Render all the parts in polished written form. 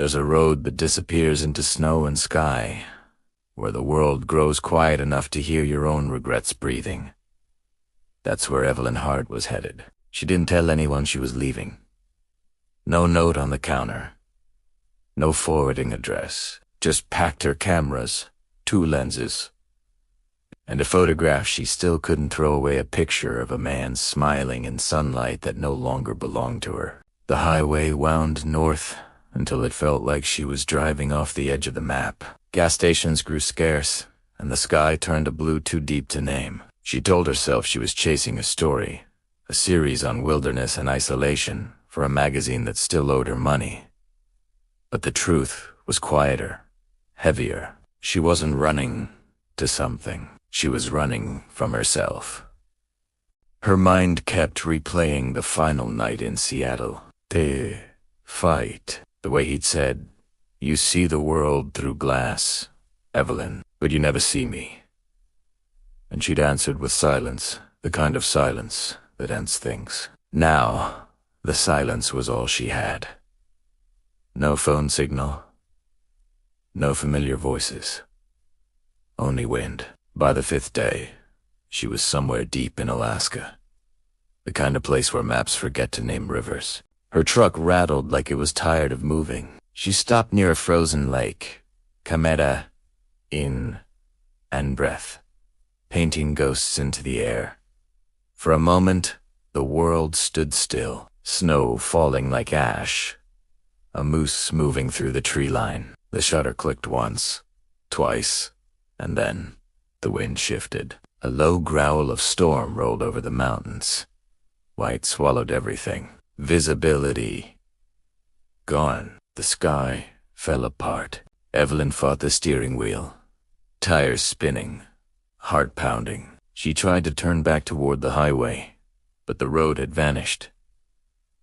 There's a road that disappears into snow and sky, where the world grows quiet enough to hear your own regrets breathing. That's where Evelyn Hart was headed. She didn't tell anyone she was leaving. No note on the counter. No forwarding address. Just packed her cameras, 2 lenses, and a photograph she still couldn't throw away, a picture of a man smiling in sunlight that no longer belonged to her. The highway wound north until it felt like she was driving off the edge of the map. Gas stations grew scarce, and the sky turned a blue too deep to name. She told herself she was chasing a story, a series on wilderness and isolation for a magazine that still owed her money. But the truth was quieter, heavier. She wasn't running to something. She was running from herself. Her mind kept replaying the final night in Seattle. The fight. The way he'd said, "You see the world through glass, Evelyn, but you never see me." And she'd answered with silence, the kind of silence that ends things. Now, the silence was all she had. No phone signal. No familiar voices. Only wind. By the 5th day, she was somewhere deep in Alaska. The kind of place where maps forget to name rivers. Her truck rattled like it was tired of moving. She stopped near a frozen lake. Camera, in, and breath, painting ghosts into the air. For a moment, the world stood still. Snow falling like ash. A moose moving through the tree line. The shutter clicked once, twice, and then the wind shifted. A low growl of storm rolled over the mountains. White swallowed everything. Visibility gone. The sky fell apart. Evelyn fought the steering wheel. Tires spinning, heart pounding. She tried to turn back toward the highway, but the road had vanished.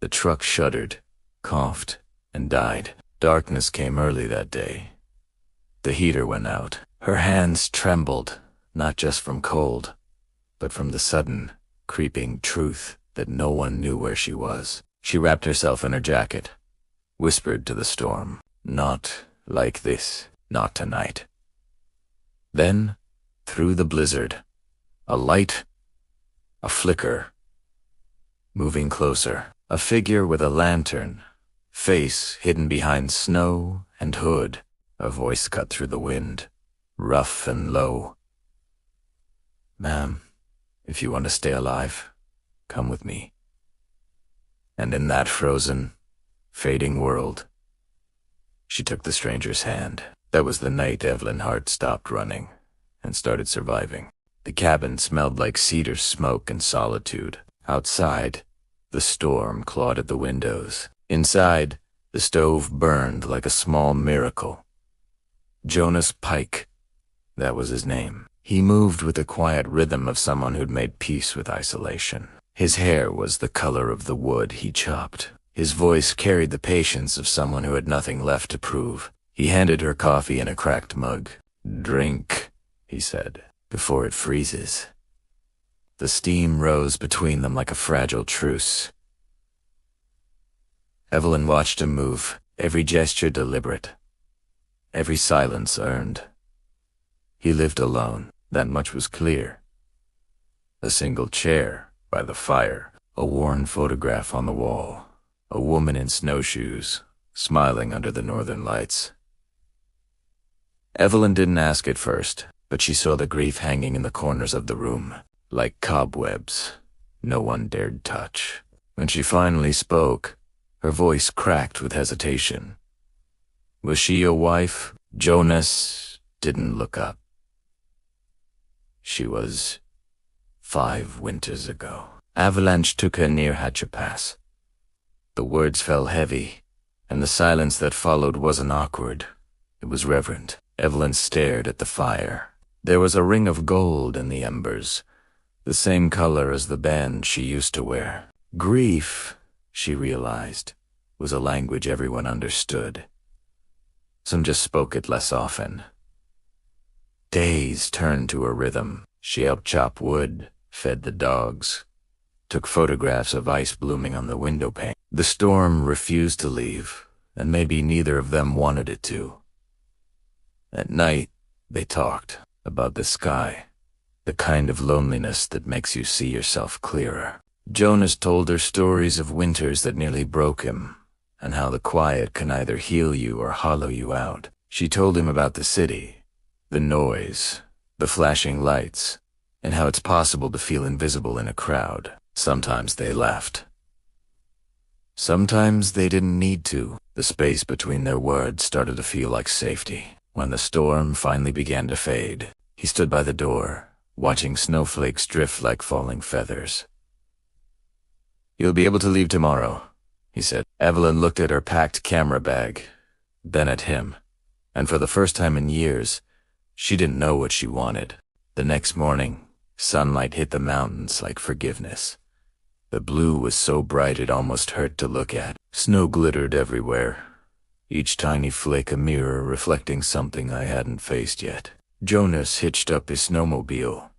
The truck shuddered, coughed, and died. Darkness came early that day. The heater went out. Her hands trembled, not just from cold, but from the sudden, creeping truth that no one knew where she was. She wrapped herself in her jacket, whispered to the storm, "Not like this, not tonight." Then, through the blizzard, a light, a flicker, moving closer, a figure with a lantern, face hidden behind snow and hood. A voice cut through the wind, rough and low. "Ma'am, if you want to stay alive, come with me." And in that frozen, fading world, she took the stranger's hand. That was the night Evelyn Hart stopped running and started surviving. The cabin smelled like cedar smoke and solitude. Outside, the storm clawed at the windows. Inside, the stove burned like a small miracle. Jonas Pike, that was his name. He moved with the quiet rhythm of someone who'd made peace with isolation. His hair was the color of the wood he chopped. His voice carried the patience of someone who had nothing left to prove. He handed her coffee in a cracked mug. "Drink," he said, "before it freezes." The steam rose between them like a fragile truce. Evelyn watched him move, every gesture deliberate, every silence earned. He lived alone, that much was clear. A single chair by the fire, a worn photograph on the wall, a woman in snowshoes, smiling under the northern lights. Evelyn didn't ask at first, but she saw the grief hanging in the corners of the room, like cobwebs no one dared touch. When she finally spoke, her voice cracked with hesitation. Was she your wife? Jonas didn't look up. She was 5 winters ago. Avalanche took her near Hatchapass. The words fell heavy, and the silence that followed wasn't awkward. It was reverent. Evelyn stared at the fire. There was a ring of gold in the embers, the same color as the band she used to wear. Grief, she realized, was a language everyone understood. Some just spoke it less often. Days turned to a rhythm. She helped chop wood, fed the dogs, took photographs of ice blooming on the window pane. The storm refused to leave, and maybe neither of them wanted it to. At night, they talked about the sky, the kind of loneliness that makes you see yourself clearer. Jonas told her stories of winters that nearly broke him, and how the quiet can either heal you or hollow you out. She told him about the city, the noise, the flashing lights, and how it's possible to feel invisible in a crowd. Sometimes they laughed. Sometimes they didn't need to. The space between their words started to feel like safety. When the storm finally began to fade, he stood by the door, watching snowflakes drift like falling feathers. "You'll be able to leave tomorrow," he said. Evelyn looked at her packed camera bag, then at him, and for the first time in years, she didn't know what she wanted. The next morning, sunlight hit the mountains like forgiveness. The blue was so bright it almost hurt to look at. Snow glittered everywhere, each tiny flake a mirror reflecting something I hadn't faced yet. Jonas hitched up his snowmobile,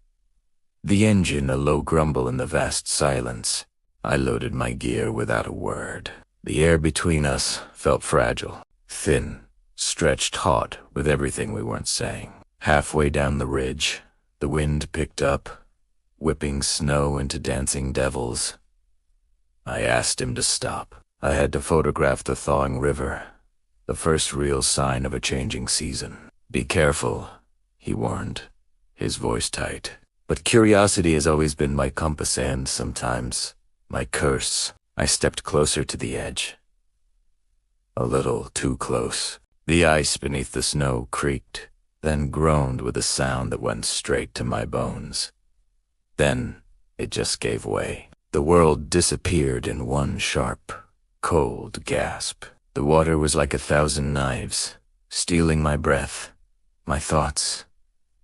the engine a low grumble in the vast silence. I loaded my gear without a word. The air between us felt fragile, thin, stretched taut with everything we weren't saying. Halfway down the ridge, the wind picked up, whipping snow into dancing devils. I asked him to stop. I had to photograph the thawing river, the first real sign of a changing season. "Be careful," he warned, his voice tight. But curiosity has always been my compass and, sometimes, my curse. I stepped closer to the edge. A little too close. The ice beneath the snow creaked, then groaned with a sound that went straight to my bones. Then it just gave way. The world disappeared in one sharp, cold gasp. The water was like 1,000 knives, stealing my breath, my thoughts,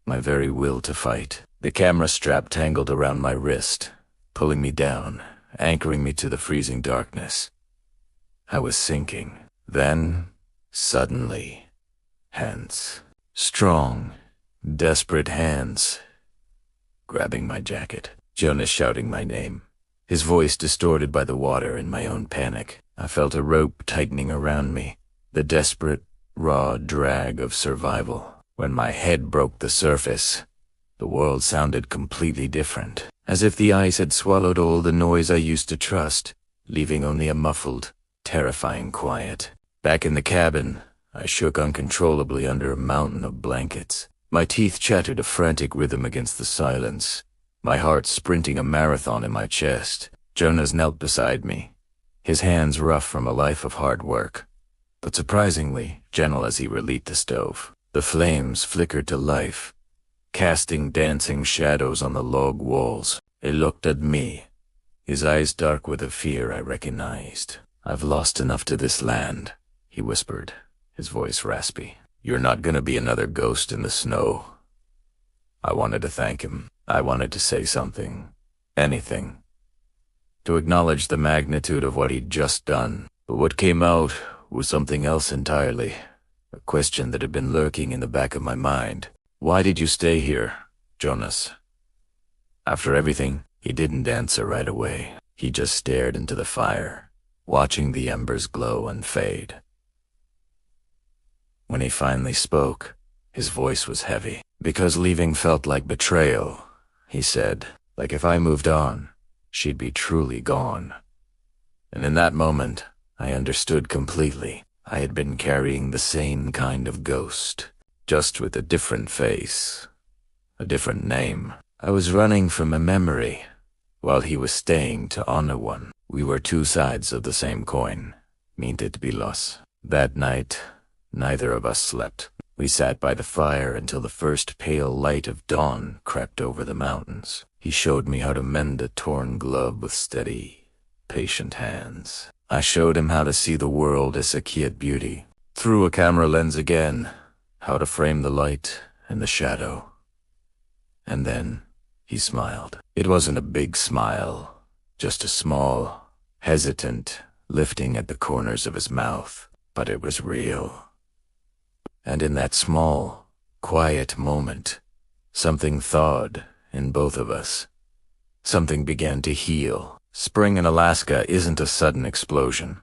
my very will to fight. The camera strap tangled around my wrist, pulling me down, anchoring me to the freezing darkness. I was sinking. Then, suddenly, hands. Strong, desperate hands, grabbing my jacket. Jonas shouting my name, his voice distorted by the water and my own panic. I felt a rope tightening around me, the desperate, raw drag of survival. When my head broke the surface, the world sounded completely different, as if the ice had swallowed all the noise I used to trust, leaving only a muffled, terrifying quiet. Back in the cabin, I shook uncontrollably under a mountain of blankets. My teeth chattered a frantic rhythm against the silence, my heart sprinting a marathon in my chest. Jonas knelt beside me, his hands rough from a life of hard work, but surprisingly gentle as he relit the stove. The flames flickered to life, casting dancing shadows on the log walls. He looked at me, his eyes dark with a fear I recognized. "I've lost enough to this land," he whispered, his voice raspy. "You're not gonna be another ghost in the snow." I wanted to thank him. I wanted to say something, anything, to acknowledge the magnitude of what he'd just done. But what came out was something else entirely, a question that had been lurking in the back of my mind. "Why did you stay here, Jonas?" After everything, he didn't answer right away. He just stared into the fire, watching the embers glow and fade. When he finally spoke, his voice was heavy. "Because leaving felt like betrayal," he said. "Like if I moved on, she'd be truly gone." And in that moment, I understood completely. I had been carrying the same kind of ghost, just with a different face, a different name. I was running from a memory, while he was staying to honor one. We were two sides of the same coin, meant it to be lost. That night, neither of us slept. We sat by the fire until the first pale light of dawn crept over the mountains. He showed me how to mend a torn glove with steady, patient hands. I showed him how to see the world as a quiet beauty, through a camera lens again, how to frame the light and the shadow. And then he smiled. It wasn't a big smile, just a small, hesitant lifting at the corners of his mouth, but it was real. And in that small, quiet moment, something thawed in both of us. Something began to heal. Spring in Alaska isn't a sudden explosion.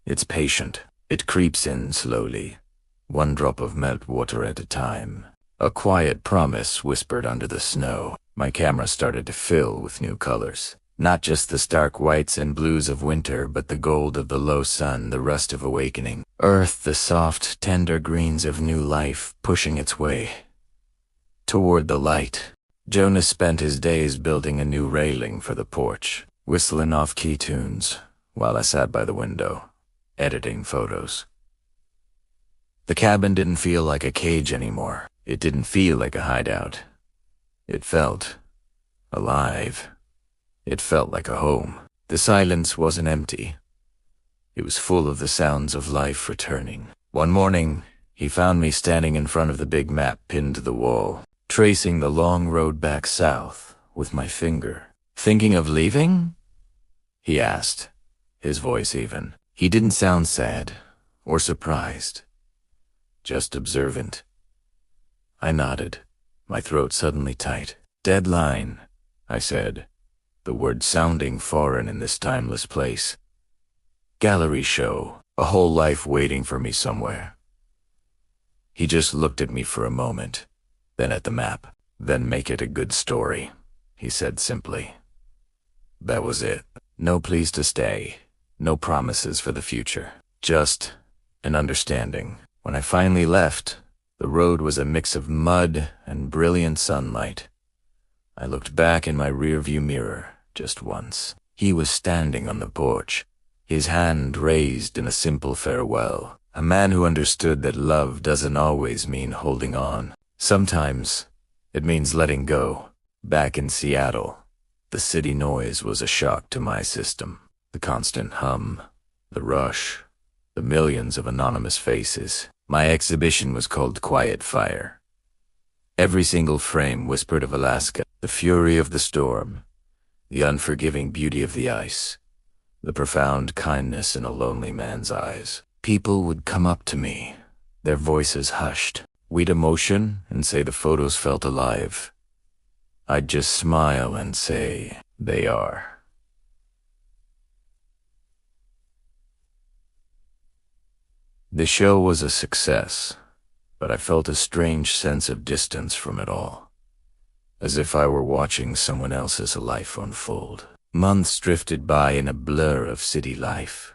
It's patient. It creeps in slowly, one drop of meltwater at a time. A quiet promise whispered under the snow. My camera started to fill with new colors. Not just the stark whites and blues of winter, but the gold of the low sun, the rust of awakening. Earth, the soft, tender greens of new life, pushing its way toward the light. Jonas spent his days building a new railing for the porch, whistling off-key tunes, while I sat by the window, editing photos. The cabin didn't feel like a cage anymore. It didn't feel like a hideout. It felt alive. It felt like a home. The silence wasn't empty. It was full of the sounds of life returning. One morning, he found me standing in front of the big map pinned to the wall, tracing the long road back south with my finger. "Thinking of leaving?" he asked, his voice even. He didn't sound sad or surprised, just observant. I nodded, my throat suddenly tight. "Deadline," I said, the word sounding foreign in this timeless place. "Gallery show, a whole life waiting for me somewhere." He just looked at me for a moment, then at the map. "Then make it a good story," he said simply. That was it. No pleas to stay, no promises for the future, just an understanding. When I finally left, the road was a mix of mud and brilliant sunlight. I looked back in my rearview mirror just once. He was standing on the porch, his hand raised in a simple farewell. A man who understood that love doesn't always mean holding on. Sometimes it means letting go. Back in Seattle, the city noise was a shock to my system. The constant hum, the rush, the millions of anonymous faces. My exhibition was called Quiet Fire. Every single frame whispered of Alaska, the fury of the storm, the unforgiving beauty of the ice, the profound kindness in a lonely man's eyes. People would come up to me, their voices hushed. We'd emotion and say the photos felt alive. I'd just smile and say, "They are." The show was a success, but I felt a strange sense of distance from it all, as if I were watching someone else's life unfold. Months drifted by in a blur of city life.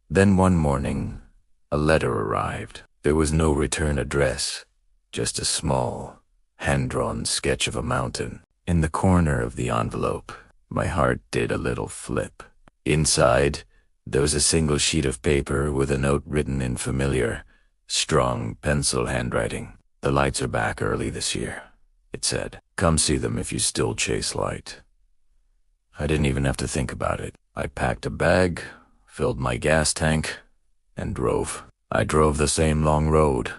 Then one morning, a letter arrived. There was no return address, just a small, hand-drawn sketch of a mountain. In the corner of the envelope, my heart did a little flip. Inside, there was a single sheet of paper with a note written in familiar, strong pencil handwriting. "The lights are back early this year," it said. "Come see them if you still chase light." I didn't even have to think about it. I packed a bag, filled my gas tank, and drove. I drove the same long road,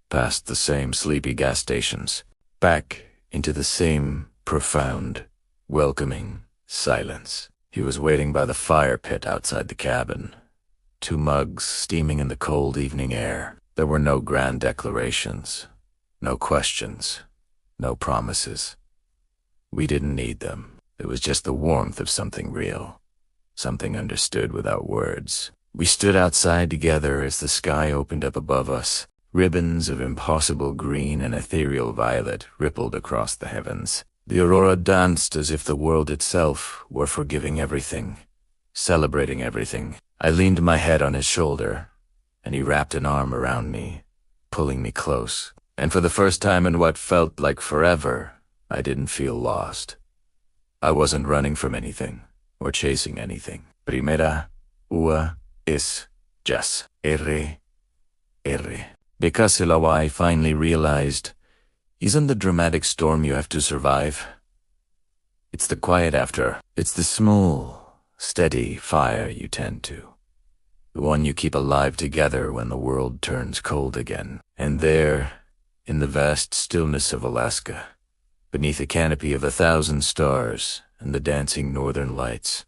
past the same sleepy gas stations, back into the same profound, welcoming silence. He was waiting by the fire pit outside the cabin, 2 mugs steaming in the cold evening air. There were no grand declarations, no questions, no promises. We didn't need them. It was just the warmth of something real, something understood without words. We stood outside together as the sky opened up above us. Ribbons of impossible green and ethereal violet rippled across the heavens. The aurora danced as if the world itself were forgiving everything, celebrating everything. I leaned my head on his shoulder, and he wrapped an arm around me, pulling me close. And for the first time in what felt like forever, I didn't feel lost. I wasn't running from anything, or chasing anything. Primera, ua, is, jas, erre. Because I finally realized, isn't the dramatic storm you have to survive? It's the quiet after. It's the small, steady fire you tend to. The one you keep alive together when the world turns cold again. And there, in the vast stillness of Alaska, beneath a canopy of 1,000 stars and the dancing northern lights,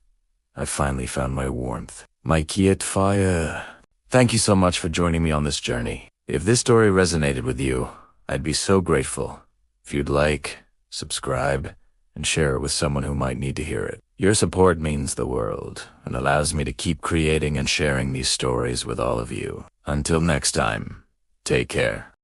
I finally found my warmth. My quiet fire. Thank you so much for joining me on this journey. If this story resonated with you, I'd be so grateful if you'd like, subscribe, and share it with someone who might need to hear it. Your support means the world and allows me to keep creating and sharing these stories with all of you. Until next time, take care.